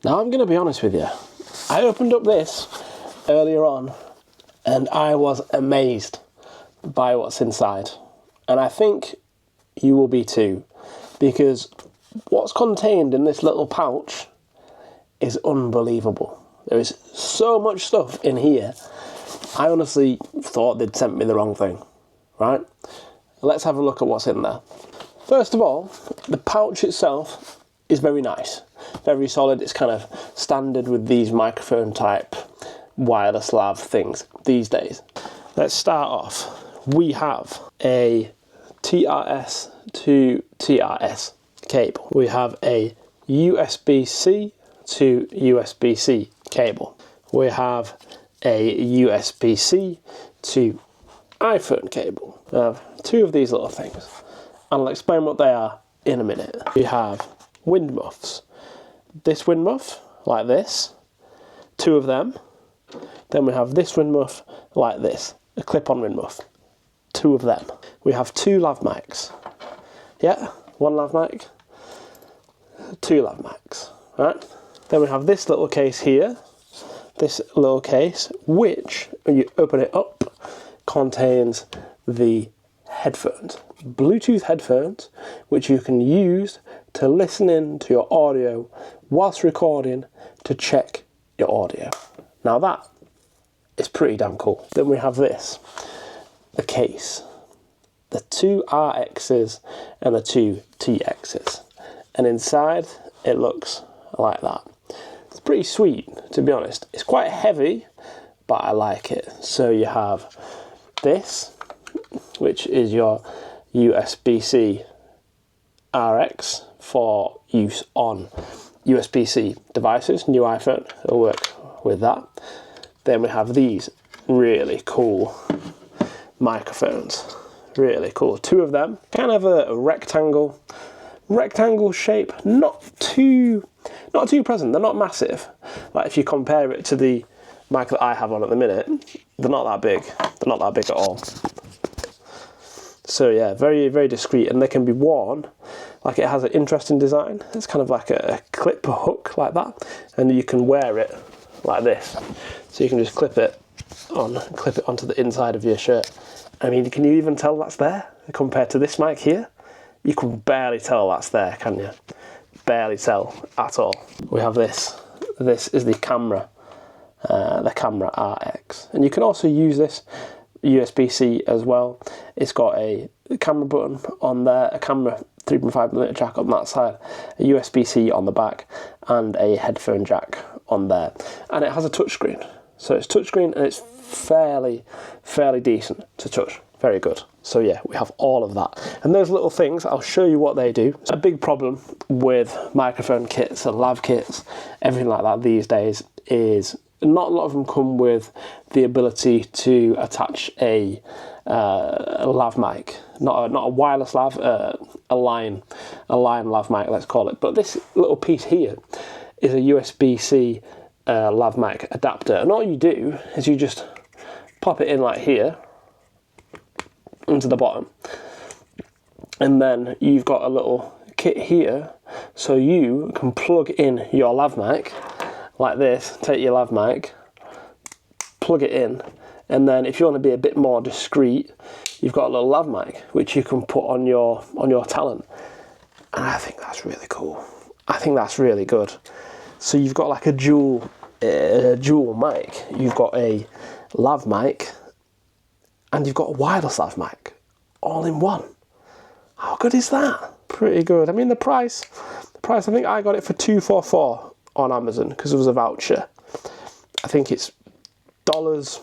Now I'm going to be honest with you. I opened up this earlier on and I was amazed by what's inside. And I think you will be too, because what's contained in this little pouch is unbelievable. There is so much stuff in here. I honestly thought they'd sent me the wrong thing, right? Let's have a look at what's in there. First of all, the pouch itself is very nice, very solid. It's kind of standard with these microphone type wireless lav things these days. Let's start off. We have a TRS to TRS cable. We have a USB-C to USB-C cable. We have a USB-C to iPhone cable. We have two of these little things, and I'll explain what they are in a minute. We have wind muffs. This wind muff, like this, two of them. Then we have this wind muff, like this, a clip-on wind muff, two of them. We have two lav mics. Yeah, one lav mic, two lav mics, right? Then we have this little case here, this little case, which, when you open it up, contains the headphones, Bluetooth headphones, which you can use to listen in to your audio whilst recording to check your audio. Now that is pretty damn cool. Then we have this, the case, the two RXs and the two TXs. And inside it looks like that. It's pretty sweet, to be honest. It's quite heavy, but I like it. So you have this, which is your USB-C RX for use on USB-C devices. New iPhone, it'll work with that. Then we have these really cool microphones. Really cool. Two of them, kind of a rectangle shape, not too present. They're not massive. Like if you compare it to the mic that I have on at the minute, they're not that big. They're not that big at all. So yeah, very, very discreet, and they can be worn. Like it has an interesting design. It's kind of like a clip hook like that, and you can wear it like this. So you can just clip it onto the inside of your shirt. I mean, can you even tell that's there compared to this mic here? You can barely tell that's there, can you? Barely tell at all. We have this. This is the camera RX, and you can also use this USB-C as well. It's got a camera button on there, a camera 3.5mm jack on that side, a USB-C on the back, and a headphone jack on there. And it has a touchscreen. So it's touchscreen and it's fairly decent to touch. Very good. So yeah, we have all of that. And those little things, I'll show you what they do. A big problem with microphone kits and lav kits, everything like that these days, is not a lot of them come with the ability to attach a lav mic. Not a wireless lav, a line lav mic, let's call it. But this little piece here is a USB-C lav mic adapter. And all you do is you just pop it in like here, into the bottom, and then you've got a little kit here so you can plug in your lav mic like this. Take your lav mic, plug it in, and then if you want to be a bit more discreet, you've got a little lav mic which you can put on your talent. And I think that's really cool. I think that's really good. So you've got like a dual mic. You've got a lav mic and you've got a wireless lav mic all in one. How good is that? Pretty good. I mean, the price, I think I got it for $244 on Amazon because it was a voucher. I think it's dollars.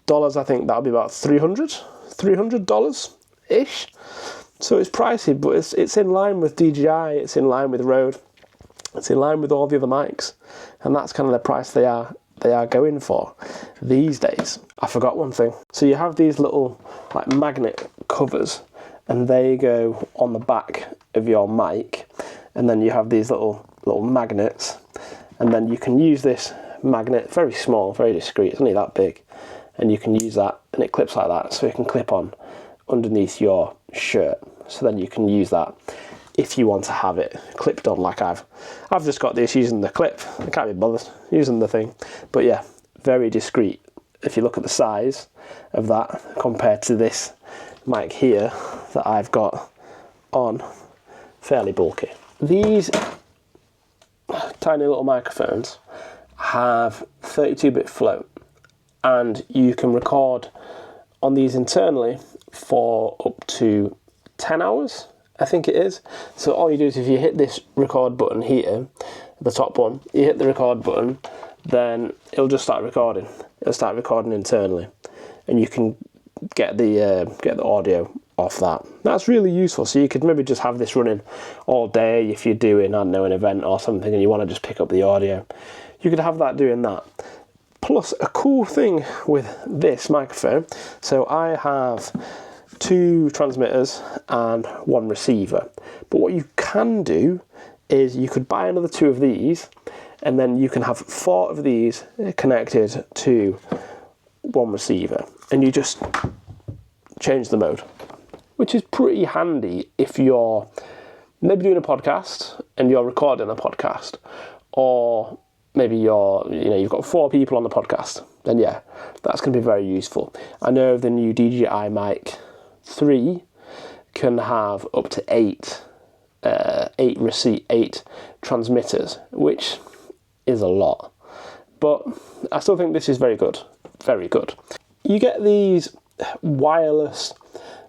I think that'll be about $300 ish. So it's pricey, but it's in line with DJI, it's in line with Rode, it's in line with all the other mics, and that's kind of the price they are going for these days. I forgot one thing. So you have these little like magnet covers, and they go on the back of your mic, and then you have these little magnets, and then you can use this magnet, very small, very discreet, it's only that big, and you can use that, and it clips like that, so it can clip on underneath your shirt. So then you can use that if you want to have it clipped on like I've just got this using the clip. I can't be bothered using the thing. But yeah, very discreet. If you look at the size of that compared to this mic here that I've got on, fairly bulky. These tiny little microphones have 32-bit float, and you can record on these internally for up to 10 hours, I think it is. So all you do is if you hit this record button here, the top one, you hit the record button, then it'll just start recording. It'll start recording internally, and you can get the audio off that. That's really useful. So you could maybe just have this running all day if you're doing, I don't know, an event or something and you want to just pick up the audio. You could have that doing that. Plus, a cool thing with this microphone, so I have 2 transmitters and 1 receiver. But what you can do is you could buy another 2 of these, and then you can have 4 of these connected to 1 receiver, and you just change the mode, which is pretty handy if you're maybe doing a podcast and you're recording a podcast, or maybe you've got 4 people on the podcast. Then yeah, that's going to be very useful. I know the new DJI Mic 3 can have up to 8 transmitters, which is a lot, but I still think this is very good. Very good. You get these wireless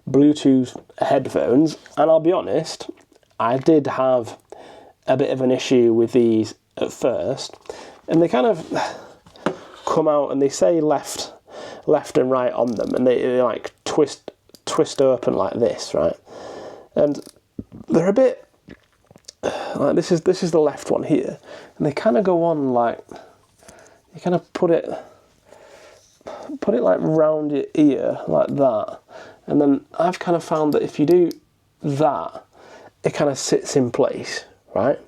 Bluetooth headphones, and I'll be honest, I did have a bit of an issue with these at first, and they kind of come out and they say left and right on them, and they like twist open like this, right? And they're a bit like this is the left one here, and they kind of go on like you kind of put it like round your ear like that, and then I've kind of found that if you do that, it kind of sits in place, right?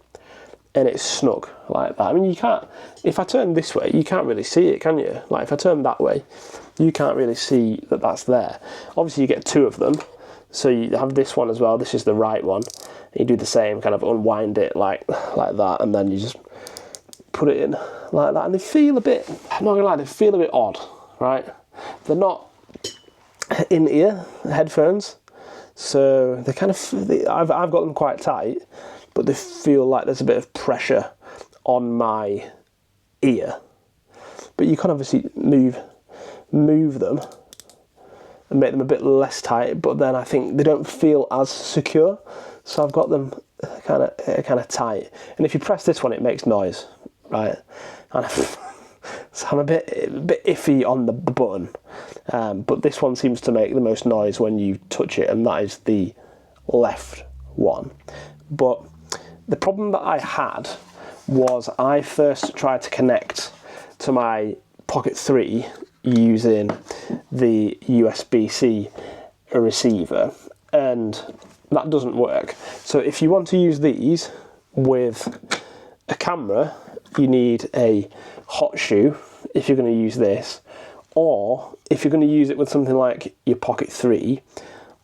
And it's snug like that. I mean, you can't, if I turn this way, you can't really see it, can you? Like if I turn that way, you can't really see that that's there. Obviously you get 2 of them, so you have this one as well. This is the right one. You do the same, kind of unwind it like that, and then you just put it in like that, and they feel a bit, I'm not gonna lie, they feel a bit odd, right? They're not in-ear headphones, so they kind of, I've got them quite tight, but they feel like there's a bit of pressure on my ear. But you can obviously move them and make them a bit less tight, but then I think they don't feel as secure, so I've got them kind of tight. And if you press this one, it makes noise, right? And so I'm a bit iffy on the button, but this one seems to make the most noise when you touch it, and that is the left one. But the problem that I had was I first tried to connect to my Pocket 3 using the USB-C receiver, and that doesn't work. So if you want to use these with a camera, you need a hot shoe if you're going to use this, or if you're going to use it with something like your Pocket 3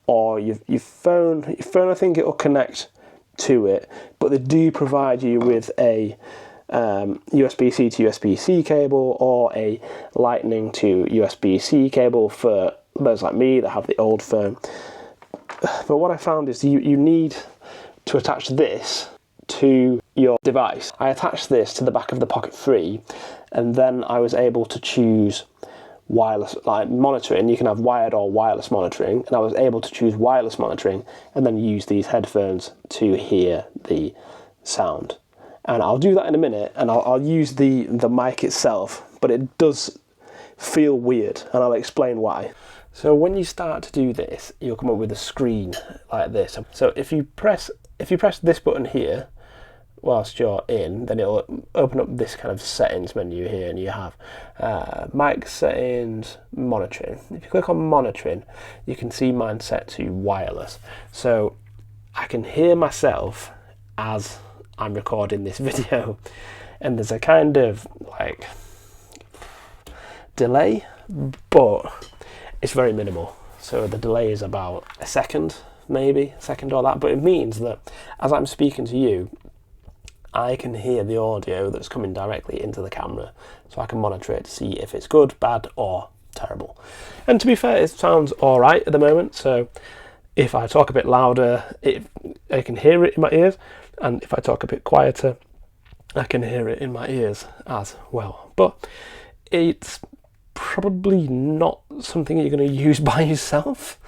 or your phone. Your phone, I think it'll connect to it, but they do provide you with a USB-C to USB-C cable, or a Lightning to USB-C cable for those like me that have the old phone. But what I found is you need to attach this to your device. I attached this to the back of the Pocket 3, and then I was able to choose wireless, like monitoring. You can have wired or wireless monitoring, and I was able to choose wireless monitoring and then use these headphones to hear the sound. And I'll do that in a minute, and I'll use the mic itself, but it does feel weird, and I'll explain why. So when you start to do this, you'll come up with a screen like this. So if you press this button here whilst you're in, then it'll open up this kind of settings menu here, and you have mic settings, monitoring. If you click on monitoring, you can see mine set to wireless. So I can hear myself as I'm recording this video, and there's a kind of like delay, but it's very minimal. So the delay is about a second, maybe, second or that, but it means that as I'm speaking to you, I can hear the audio that's coming directly into the camera, so I can monitor it to see if it's good, bad, or terrible. And to be fair, it sounds alright at the moment, so if I talk a bit louder, I can hear it in my ears, and if I talk a bit quieter, I can hear it in my ears as well. But it's probably not something you're going to use by yourself,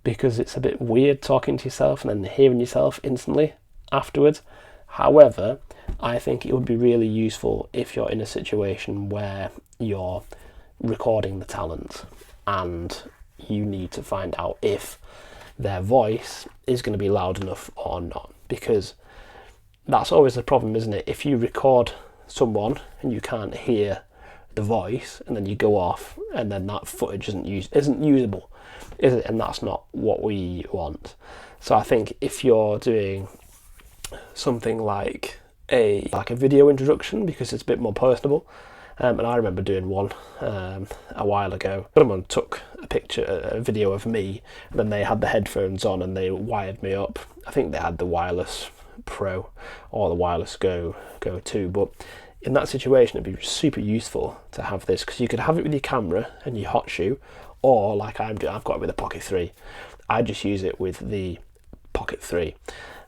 because it's a bit weird talking to yourself and then hearing yourself instantly afterwards. However, I think it would be really useful if you're in a situation where you're recording the talent and you need to find out if their voice is going to be loud enough or not, because that's always the problem, isn't it? If you record someone and you can't hear the voice, and then you go off, and then that footage isn't usable, is it? And that's not what we want. So I think if you're doing something like a video introduction, because it's a bit more personable, and I remember doing one a while ago. Someone took a video of me, and then they had the headphones on and they wired me up. I think they had the Wireless Pro or the Wireless Go 2, but in that situation it'd be super useful to have this, because you could have it with your camera and your hot shoe, or like I'm doing, I've got it with a Pocket 3. I just use it with the Pocket 3,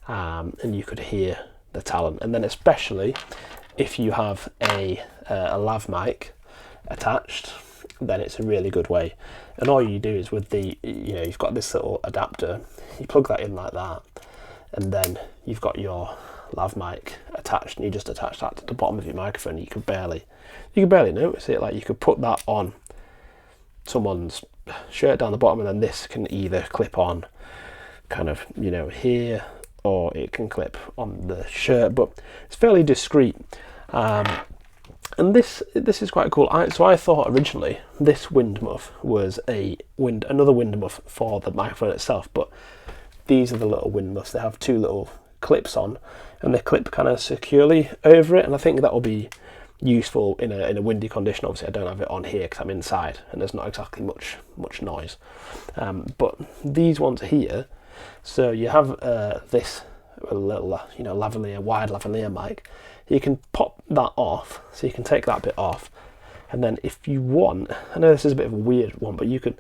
and you could hear the talent. And then especially if you have a lav mic attached, then it's a really good way. And all you do is with the, you've got this little adapter, you plug that in like that, and then you've got your lav mic attached, and you just attach that to the bottom of your microphone. You could barely notice it. Like, you could put that on someone's shirt down the bottom, and then this can either clip on kind of here, or it can clip on the shirt, but it's fairly discreet. And this is quite cool. So I thought originally this wind muff was another wind muff for the microphone itself, but these are the little wind muffs. They have two little clips on, and they clip kind of securely over it, and I think that will be useful in a windy condition. Obviously I don't have it on here because I'm inside and there's not exactly much noise, but these ones here, so you have this little lavalier, wide lavalier mic. You can pop that off, so you can take that bit off, and then if you want, I know this is a bit of a weird one, but you could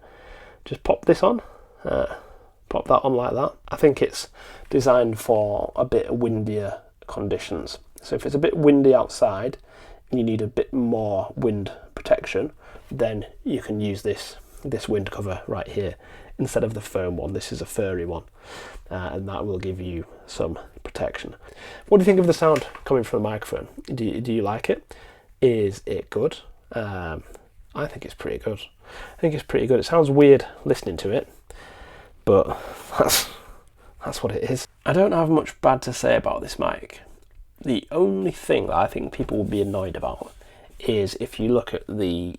just pop this on, pop that on like that. I think it's designed for a bit windier conditions. So if it's a bit windy outside and you need a bit more wind protection, then you can use this wind cover right here instead of the foam one. This is a furry one, and that will give you some protection. What do you think of the sound coming from the microphone? Do you like it? Is it good? I think it's pretty good. It sounds weird listening to it, but that's what it is. I don't have much bad to say about this mic. The only thing that I think people will be annoyed about is if you look at the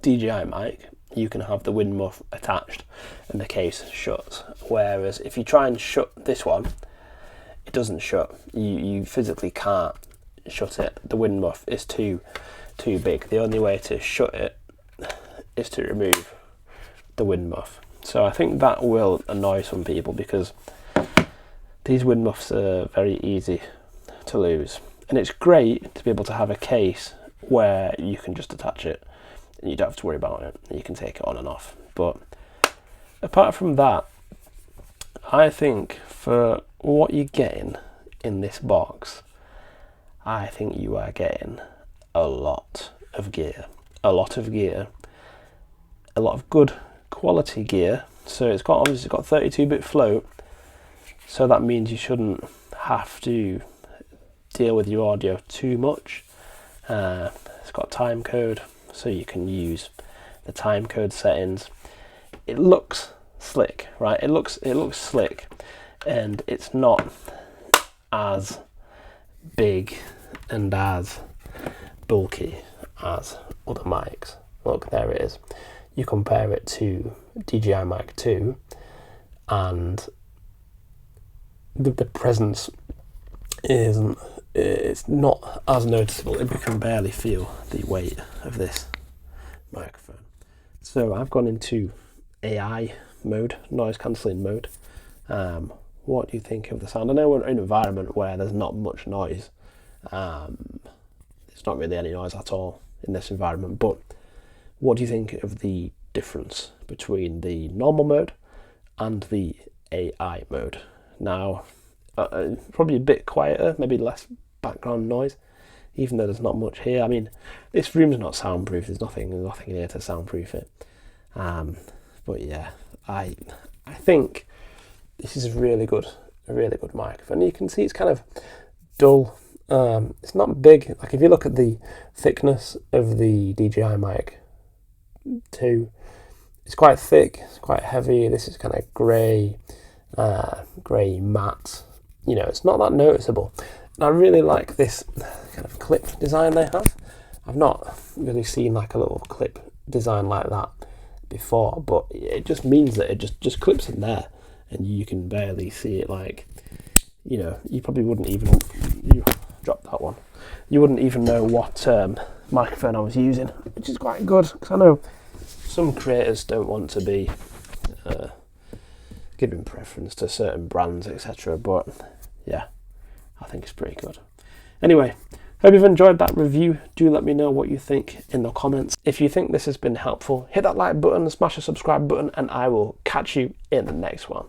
DJI mic, you can have the wind muff attached and the case shuts. Whereas if you try and shut this one, it doesn't shut. You physically can't shut it. The wind muff is too big. The only way to shut it is to remove the wind muff. So I think that will annoy some people, because these wind muffs are very easy to lose. And it's great to be able to have a case where you can just attach it and you don't have to worry about it. You can take it on and off. But apart from that, I think for what you're getting in this box, I think you are getting a lot of gear. A lot of good quality gear. So it's got 32-bit float, so that means you shouldn't have to deal with your audio too much. It's got time code, so you can use the time code settings. It looks slick, right? It looks slick, and it's not as big and as bulky as other mics. Look, there it is. You compare it to DJI Mic 2, and the presence it's not as noticeable. You can barely feel the weight of this microphone. So I've gone into AI mode, noise cancelling mode, What do you think of the sound? I know we're in an environment where there's not much noise. It's not really any noise at all in this environment, but what do you think of the difference between the normal mode and the AI mode? Now, probably a bit quieter, maybe less background noise, even though there's not much here. I mean, this room's not soundproof. There's nothing in here to soundproof it. But yeah, I think this is a really good microphone. You can see it's kind of dull. It's not big. Like if you look at the thickness of the DJI Mic 2, it's quite thick. It's quite heavy. This is kind of grey matte. You know, it's not that noticeable. And I really like this kind of clip design they have. I've not really seen like a little clip design like that before, but it just means that it just clips in there and you can barely see it. Like, you know, you probably wouldn't even, you dropped that one, you wouldn't even know what microphone I was using, which is quite good, because I know some creators don't want to be giving preference to certain brands, etc. But yeah, I think it's pretty good. Anyway, hope you've enjoyed that review. Do let me know what you think in the comments. If you think this has been helpful, hit that like button, smash the subscribe button, and I will catch you in the next one.